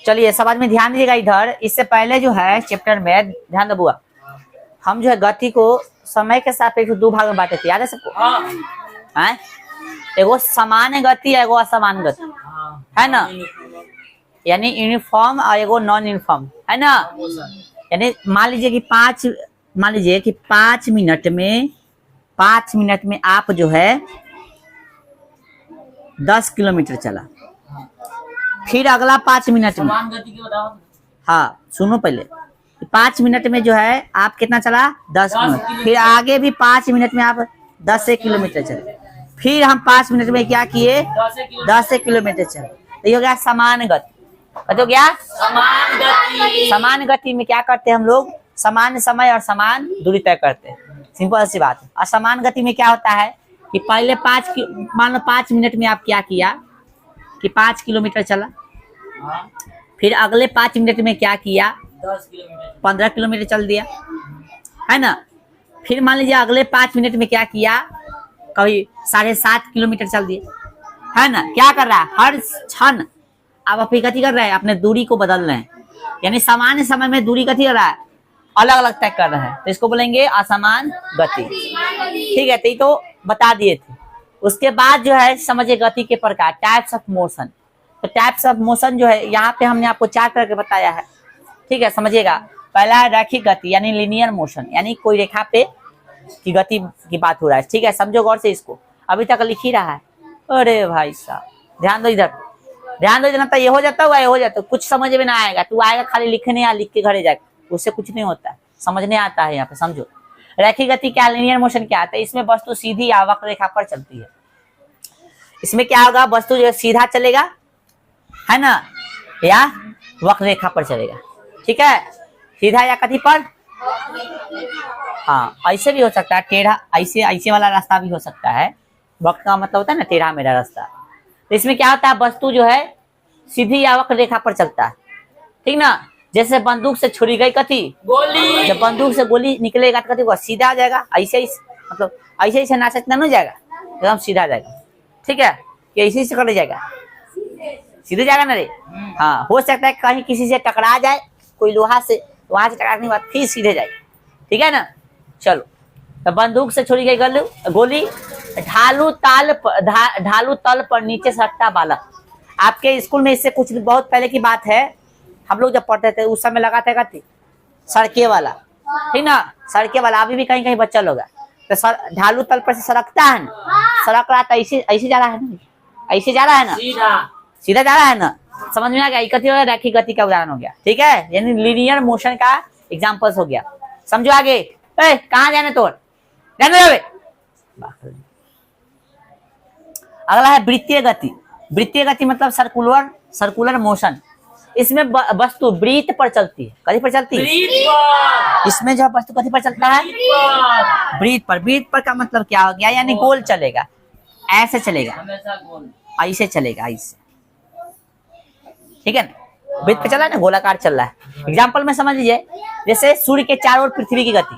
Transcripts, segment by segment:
चलिए सब आदमी ध्यान दीजिएगा इधर। इससे पहले जो है चैप्टर में ध्यान दो बुआ, हम जो है गति को समय के सापेक्ष दो भाग में बांटे थे, याद है सबको? हैं? एगो समान गति एगो असमान गति, है ना? यानी यूनिफॉर्म और एगो नॉन यूनिफॉर्म, है ना? यानी मान लीजिए कि 5 मिनट में आप जो है 10 किलोमीटर चला, फिर अगला 5 मिनट में, हाँ सुनो पहले, 5 मिनट में जो है आप कितना चला 10 किलोमीटर, फिर आगे भी 5 मिनट में आप 10 किलोमीटर चले, फिर हम 5 मिनट में क्या किए 10 किलोमीटर चले, तो ये हो गया समान गति। तो क्या समान गति, समान गति में क्या करते हैं हम लोग, समान समय और समान दूरी तय करते हैं, सिंपल सी बात है। असमान गति में क्या होता है कि पहले मान लो 5 मिनट में आप क्या किया कि 5 किलोमीटर चला, फिर अगले 5 मिनट में क्या किया 15 किलोमीटर चल दिया, है ना? फिर मान लीजिए अगले 5 मिनट में क्या किया, कभी 7.5 किलोमीटर चल दिया, है ना? क्या कर रहा है, हर क्षण आप अपनी गति कर रहे हैं, अपने दूरी को बदल रहे हैं, यानी सामान्य समय में दूरी गति कर रहा है, अलग अलग तय कर रहा है, तो इसको बोलेंगे असमान गति। ठीक है, तो ये तो बता दिए थे। उसके बाद जो है समझिए गति के प्रकार, टाइप्स ऑफ मोशन। तो टाइप्स ऑफ मोशन जो है यहाँ पे हमने आपको 4 तरह के बताया है, ठीक है, समझिएगा। पहला है रैखिक गति यानी लिनियर मोशन, यानी कोई रेखा पे की गति की बात हो रहा है, ठीक है, समझो गौर से इसको, अभी तक लिख ही रहा है। अरे भाई साहब ध्यान दो इधर, ध्यान दो इधर, तो ये हो जाता हुआ ये हो जाता, कुछ समझ में ना आएगा, तू आएगा खाली लिखने या लिख के घरे जाएगा, उससे कुछ नहीं होता, समझने आता है यहाँ पे, समझो। रैखिक गति क्या, लिनियर मोशन क्या आता है, इसमें वस्तु सीधी या वक्र रेखा पर चलती है। इसमें क्या होगा, वस्तु जो सीधा चलेगा, है ना, या वक्र रेखा पर चलेगा, ठीक है, सीधा या कति पर, हाँ ऐसे भी हो सकता है, टेढ़ा, ऐसे वाला रास्ता भी हो सकता है, वक्र का मतलब होता है ना टेढ़ा मेढ़ा रास्ता। तो इसमें क्या होता है, वस्तु जो है सीधी या वक्र रेखा पर चलता है, ठीक ना। जैसे बंदूक से छोड़ी गई कथी गोली, जब बंदूक से गोली निकलेगा तो कथी को सीधा आ जाएगा, ऐसे ही मतलब ऐसे ही ना सकता नहीं जाएगा, एकदम सीधा जाएगा, ठीक है, कि ऐसे ही कर जाएगा, सीधे जाएगा ना रे। हाँ हो सकता है कहीं किसी से टकरा जाए, कोई लोहा से, वहां से टकराने के बाद फिर सीधे जाए, ठीक है ना। चलो, तो बंदूक से छोड़ी गई गोली ढालू तल पर नीचे सरकता बालक। आपके स्कूल में इससे कुछ बहुत पहले की बात है, हम लोग जब पढ़ते थे उस समय लगा था कथी सड़के वाला, ठीक ना, सड़के वाला, अभी भी कहीं कहीं बच्चा लोग है, तो ढालू तल पर से सरकता है ना, सरक रहा था, ऐसे जा रहा है ना, ऐसे जा रहा है ना, सीधा जा रहा है ना, समझ में आ गया। कथी हो गया, रैखिक गति का उदाहरण हो गया, ठीक है, यानी लीनियर मोशन का एग्जांपल्स हो गया, समझो आगे। कहाँ जाने तो अगला है वृत्तीय गति। वृत्तीय गति मतलब सर्कुलर मोशन। इसमें वस्तु वृत्त पर चलती है, कहीं पर चलती है, इसमें जो वस्तु कहीं पर चलता है वृत्त पर। वृत्त पर का मतलब क्या हो गया, यानी गोल चलेगा, ऐसे चलेगा, ऐसे चलेगा, ऐसे, ठीक है ना, वृत्त पे चला है ना, गोलाकार चल रहा है। एग्जाम्पल में समझ लीजिए, जैसे सूर्य के चारों ओर पृथ्वी की गति,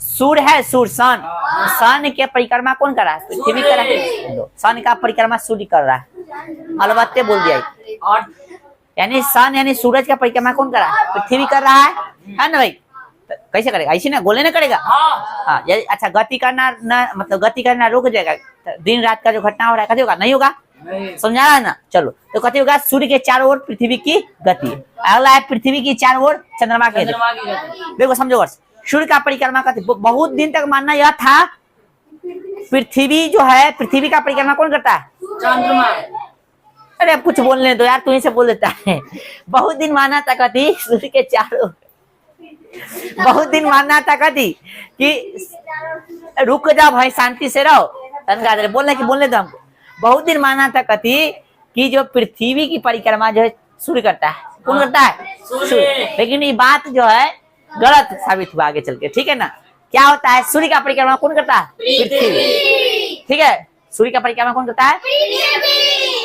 सूर्य है, सूर्य सन के परिक्रमा कौन कर रहा है, पृथ्वी कर रहा है, सन का परिक्रमा सूर्य कर रहा है, अलबत्ते बोल दिया, और यानी सन यानी सूरज का परिक्रमा कौन कर रहा है, पृथ्वी कर रहा है ना भाई। तो कैसे करेगा, ऐसे ना गोले ना करेगा, हाँ अच्छा, गति करना ना मतलब गति करना रुक जाएगा, दिन रात का जो घटना हो रहा है कभी होगा, नहीं होगा, समझा है ना। चलो, तो कथी होगा, सूर्य के चारों ओर पृथ्वी की गति। अगला है पृथ्वी की चारों ओर चंद्रमा की गति। देखो समझो, सूर्य का परिक्रमा करते, बहुत दिन तक मानना यह था पृथ्वी जो है, पृथ्वी का परिक्रमा कौन करता है, चंद्रमा। अरे अब कुछ बोलने दो यार, तू ही से बोल देता है। बहुत दिन माना था कथी, सूर्य के चारों, बहुत दिन मानना था कथी कि रुक जाओ भाई, शांति से रहो, बोलने दो हमको। बहुत दिन माना था कथी कि जो पृथ्वी की परिक्रमा जो है सूर्य करता है, कौन करता है, सूर्य। लेकिन ये बात जो है गलत साबित हुआ आगे चल के, ठीक है ना। क्या होता है, सूर्य का परिक्रमा कौन करता है, पृथ्वी, ठीक है, सूर्य का परिक्रमा कौन करता है,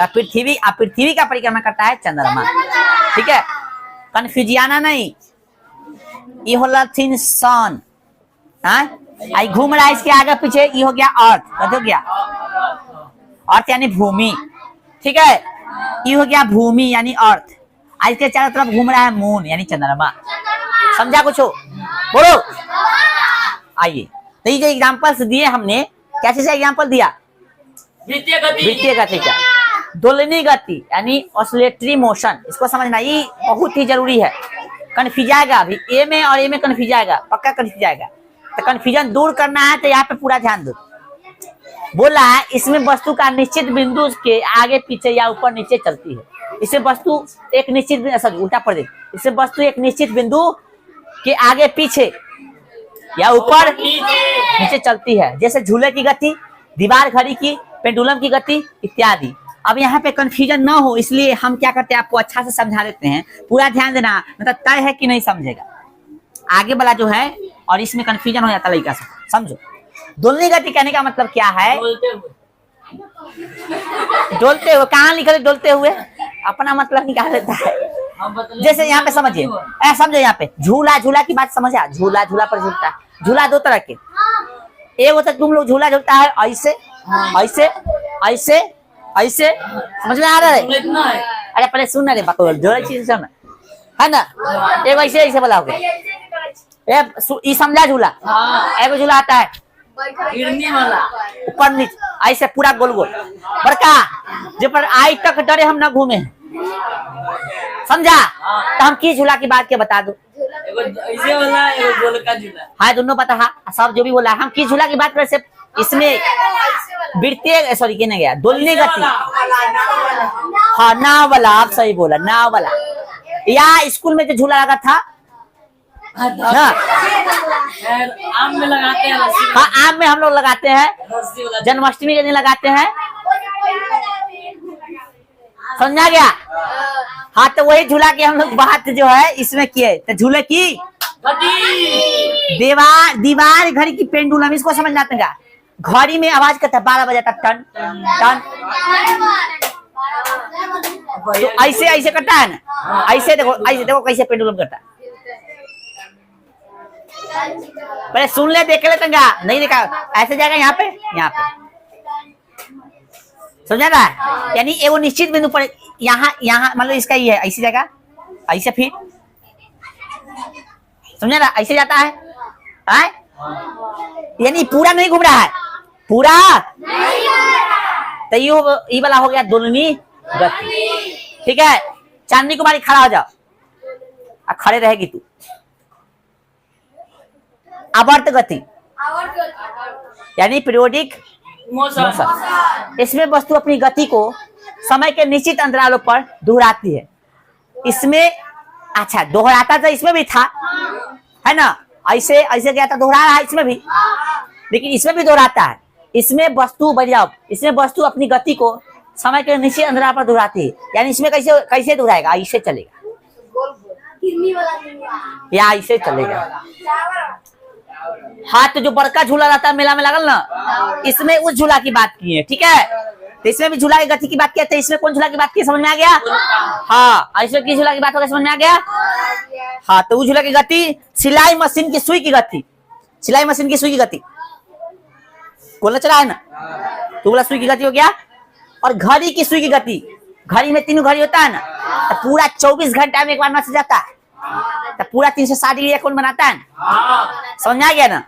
पृथ्वी। पृथ्वी का परिक्रमा करता है चंद्रमा, ठीक है, कन्फ्यूजियाना नहीं, ये होला थिन सन, आई घूम रहा है इसके आगे पीछे, ये हो गया अर्थ, हो गया अर्थ यानी भूमि, ठीक है, ये हो गया भूमि यानी अर्थ। आज के चारों तरफ घूम रहा है मून यानी चंद्रमा। समझा कुछ हो? बोलो। आइए, तो ये जो एग्जाम्पल्स दिए हमने, कैसे से एग्जाम्पल दिया? वृत्तीय गति का, दोलनी गति यानी ऑसिलेटरी मोशन, इसको समझना ये बहुत ही जरूरी है। कन्फ्यूज आएगा अभी ए में और ए में कन्फ्यूज आएगा, पक्का कन्फ्यूज आएगा। तो कन्फ्यूजन दूर करना है तो यहाँ पे पूरा ध्यान दो। बोला है इसमें वस्तु का निश्चित बिंदु के आगे पीछे या ऊपर नीचे चलती है। इसमें वस्तु एक निश्चित, सॉरी उल्टा पढ़ दे, इसमें वस्तु एक निश्चित बिंदु के आगे पीछे या ऊपर नीचे चलती है, जैसे झूले की गति, दीवार घड़ी की, पेंडुलम की गति इत्यादि। अब यहाँ पे कंफ्यूजन ना हो इसलिए हम क्या करते हैं, आपको अच्छा से समझा देते हैं। पूरा ध्यान देना, मतलब तय है कि नहीं समझेगा आगे वाला जो है, और इसमें कंफ्यूजन हो जाता है लड़का से। समझो, दोलनी गति कहने का मतलब क्या है? डोलते हुए कहाँ लिखा है? डोलते हुए अपना मतलब निकाल देता है। जैसे यहाँ पे समझिए, समझो यहाँ पे झूला, झूला की बात समझा। झूला, झूला पर झूलता है। झूला दो तरह के, एक होता है तुम लोग झूला झूलता है ऐसे ऐसे ऐसे ऐसे, समझ में आ रहा है? अरे पहले सुन ना रे बात, जो चीज सुन है ना, एक ऐसे ऐसे बोला हो गया, ये समझा झूला। एक झूला आता है ऊपर नीचे ऐसे पूरा गोल गोल बड़का, जो पर आज तक डरे हम ना घूमे, समझा? तो हम किस झूला की बात के बता दो। ऐसे वाला एगो गोल का झूला, हाँ दोनों पता है, सब जो भी बोला हम किस झूला की बात कर रहे। इसमें वृत्तीय, सॉरी कहने गया, दोलनी गति। हाँ नाव वाला, आप सही बोला, नाव वाला। या स्कूल में जो झूला लगा था ना, आम में लगाते हैं। हाँ आम में हम लोग लगाते हैं, जन्माष्टमी के दिन लगाते हैं। समझा गया? हाँ तो वही झूला की हम लोग बात जो है इसमें किए। तो झूले की दीवार घड़ी की पेंडुलम, इसको समझना था। घड़ी में आवाज करता है 12 बजे तक, टन टन, तो ऐसे ऐसे करता है ना, ऐसे देखो कैसे पेंडुलम करता है। पहले सुन ले, देख ले तंगा, नहीं देखा ऐसे जाएगा यहाँ पे, यहाँ पे। समझा था? यानी एगो निश्चित बिंदु पर यहाँ मतलब इसका ये है, ऐसे जाएगा ऐसे, फिर समझा ना, ऐसे जाता है, यानी पूरा नहीं घूम रहा है, पूरा तो ये वाला हो गया दोलनी गति। ठीक है, चांदनी कुमारी खड़ा हो जाओ, अब खड़े रहेगी तू। आवर्त गति यानी पीरियोडिक मोशन, इसमें वस्तु अपनी गति को समय के निश्चित अंतरालों पर दोहराती है। इसमें अच्छा दोहराता तो इसमें भी था, है ना, ऐसे ऐसे गया था, दोहरा रहा है इसमें भी, लेकिन इसमें भी दोहराता है। इसमें वस्तु बढ़ जाओ, इसमें वस्तु अपनी गति को समय के निश्चित अंतराल पर दोहराती है। यानी इसमें कैसे कैसे दोहराएगा? ऐसे चलेगा या ऐसे चलेगा। हाँ तो जो बड़का झूला रहता है मेला में लगल ना, इसमें उस झूला की बात की है। ठीक है, तो इसमें भी झूला की गति की बात किया था। इसमें कौन झूला की बात की, समझ में आ गया? हाँ, इसमें किस झूला की बात होगा, समझ में आ गया? हाँ तो उस झूला की गति सिलाई मशीन की सुई की गति, सिलाई मशीन की सुई की गति, बोलना चला है ना, तो बोला सुई की गति हो गया। और घड़ी की सुई की गति, घड़ी में 3 घड़ी होता है ना, तो पूरा 24 घंटा में एक बार मैच जाता है, तो पूरा 360 डिग्री कौन बनाता है ना, समझ में आ गया ना?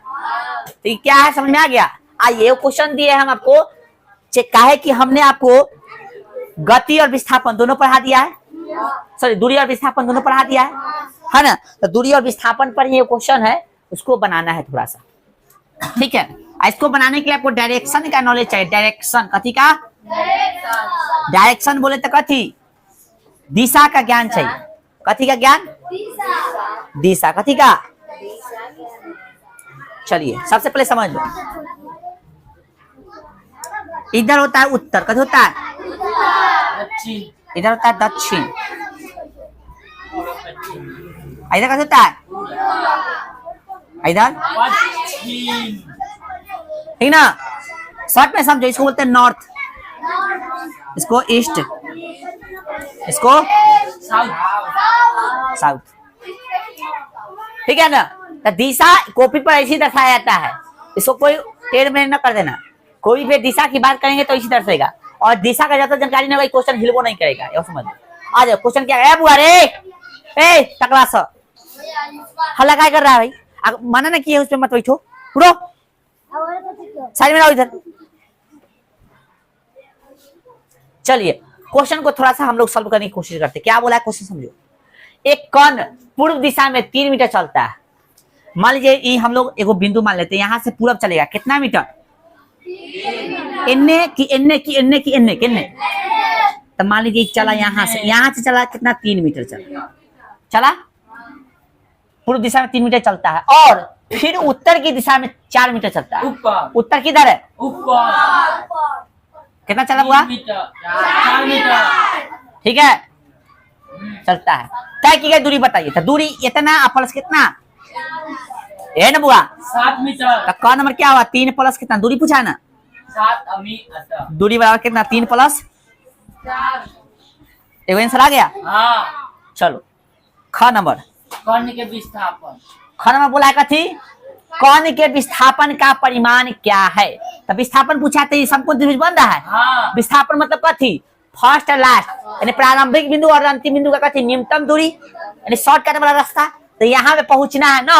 तो ये क्या है, समझ में आ गया? आइए क्वेश्चन दिए हम आपको, काहे कि हमने आपको गति और विस्थापन दोनों पढ़ा दिया है, सॉरी दूरी और विस्थापन दोनों पढ़ा दिया है ना। तो दूरी और विस्थापन पर ये क्वेश्चन है, उसको बनाना है थोड़ा सा। ठीक है, इसको बनाने के लिए आपको डायरेक्शन का नॉलेज चाहिए। डायरेक्शन, कथी का डायरेक्शन बोले तो कथी, दिशा का ज्ञान चाहिए। कथी का ज्ञान? दिशा। कथी का? चलिए सबसे पहले समझ लो, इधर होता है उत्तर, कथी होता है? इधर होता है दक्षिण, इधर कथी होता है? इधर, ठीक ना? शॉर्ट में समझो, इसको बोलते हैं नॉर्थ, इसको ईस्ट, इसको साउथ। ठीक है ना? तो दिशा कॉपी पर ऐसी दर्शाया जाता है, इसको कोई टेढ़ मेढ़ न कर देना। कोई भी दिशा की बात करेंगे तो इसी दर्शाएगा, और दिशा का ज्यादा जानकारी नहीं होगा, क्वेश्चन हिलबो नहीं करेगा, ये समझ। आ जाओ क्वेश्चन क्या है बुआ रे ए टकला सा हल्ला काय कर रहा है भाई मना ना किया उसपे मत बैठो उड़ो साइड में आओ इधर। चलिए क्वेश्चन को थोड़ा सा हम लोग सॉल्व करने की कोशिश करते हैं। क्या बोला है क्वेश्चन समझो। एक कण पूर्व दिशा में 3 मीटर चलता है। मान लीजिए ये हम लोग एगो बिंदु मान लेते हैं, यहाँ से पूरब चलेगा कितना मीटर इन्ने की इन्ने की इन्ने की इन्ने किन्ने। तो मान लीजिए चला यहाँ से चला कितना 3 मीटर चला पूर्व दिशा में 3 मीटर चलता है और फिर उत्तर की दिशा में 4 मीटर चलता है। उत्तर किधर है ऊपर कितना चला हुआ 4 मीटर ठीक है चलता है। तय की गई दूरी बताइए। तो दूरी इतना प्लस कितना है ना बुआ 7 मीटर। तो क नंबर क्या हुआ 3 प्लस कितना दूरी पूछा ना 7 मीटर दूरी बराबर कितना 3 प्लस 4। एगो आंसर आ गया। हाँ चलो ख नंबर कर्ण के विस्थापन। ख नंबर बोला है कथी कण के विस्थापन का परिमाण क्या है। तो विस्थापन पूछा तो ये समकोण त्रिभुज बन रहा है। हाँ विस्थापन मतलब कथी फर्स्ट और लास्ट यानी प्रारंभिक बिंदु और अंतिम बिंदु का कथी न्यूनतम दूरी यानी शॉर्टकट वाला रास्ता। तो यहाँ पे पहुंचना है ना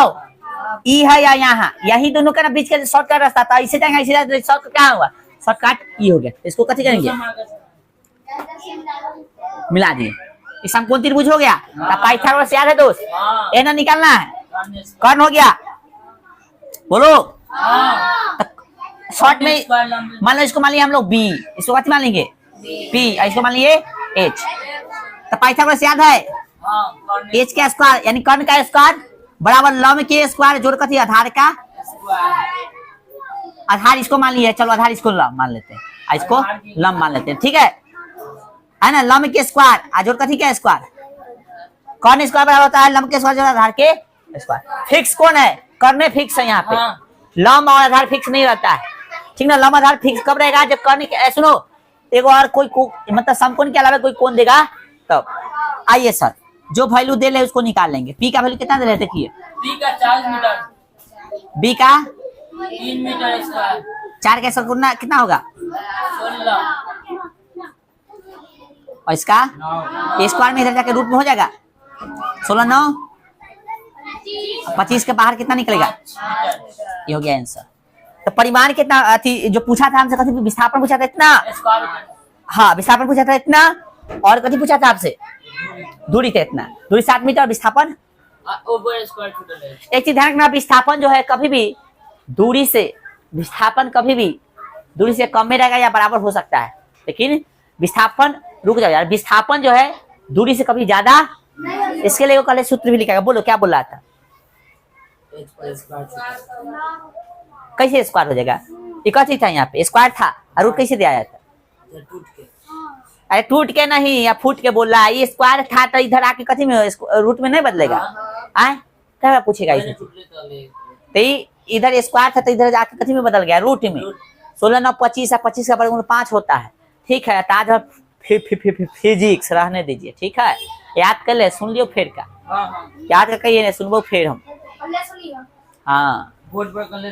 ई है या यहाँ यही दोनों का ना बीच का शॉर्टकट रास्ता था। इसे जाएंगे इसे जाएंगे शॉर्टकट क्या हुआ शॉर्टकट ई हो गया। इसको कथी करेंगे मिला दिए ये समकोण त्रिभुज हो गया। तो पाइथागोरस याद है दोस्त हाँ। ये ना निकालना है कर्ण कर्ण हो गया बोलो हाँ। शॉर्ट में मान लो इसको मान लिया हम लोग बी इसको कथी मान लेंगे पी इसको मान लिए एच। तो पाइथागोरस याद है हाँ, कर्ण एच का स्क्वायर यानी कर्ण का स्क्वायर बराबर लंब के स्क्वायर जोड़ कथी आधार का आधार इसको मान लिया। चलो आधार इसको लंब मान लेते हैं इसको लंब मान लेते हैं ठीक है ना लंब के स्क्वायर जोड़ कथी का स्क्वायर कर्ण स्क्वायर बराबर होता है लंब के स्क्वायर जोड़ आधार के स्क्वायर। फिक्स कौन है कर्ण फिक्स है यहाँ पे हाँ। लंब और आधार फिक्स नहीं रहता है ठीक ना। लंब आधार फिक्स कब रहेगा जब कर्ण सुनो एक और कोई मतलब समकोण के अलावा कोई कोण देगा तब। आइए सर जो वैल्यू दे ले उसको निकाल लेंगे। पी का वैल्यू कितना दे रहे देखिए बी का 4 मीटर बी का 3 मीटर स्क्वायर 4 का स्क्वायर कितना होगा 16 और इसका 9 स्क्वायर में इधर जाके रूट में हो जाएगा 16 9 25 के बाहर कितना निकलेगा ये हो गया आंसर। तो परिमाण कितना अति जो पूछा था हमसे कथी विस्थापन पूछा था इतना स्क्वायर हाँ विस्थापन पूछा था इतना और कथी पूछा था आपसे दूरी था इतना दूरी 7 मीटर और विस्थापन ओवर स्क्वायर टोटल है। एक चीज ध्यान रखना विस्थापन जो है कभी भी दूरी से विस्थापन कभी भी दूरी से कम में रहेगा या बराबर हो सकता है लेकिन विस्थापन रुक जाओ यार विस्थापन जो है दूरी से कभी ज्यादा इसके लिए कल सूत्र भी लिखेगा। बोलो क्या बोल रहा था कैसे स्क्वायर हो जाएगा एक चीज था यहाँ पे स्क्वायर था और रूट कैसे दिया जाता अरे टूट के नहीं या फूट के बोल रहा है ये स्क्वायर था तो इधर आके कथी में रूट में नहीं बदलेगा आए क्या पूछेगा इसे तो इधर स्क्वायर था तो इधर जाके कथी में बदल गया रूट में 16 9 25 या 25 का वर्गमूल 5 होता है ठीक है। आज फिजिक्स रहने दीजिए ठीक है याद कर ले सुन लियो फिर का हाँ हाँ याद करके ये सुनबो फिर हम सुनिए हाँ बोर्ड पर कर ले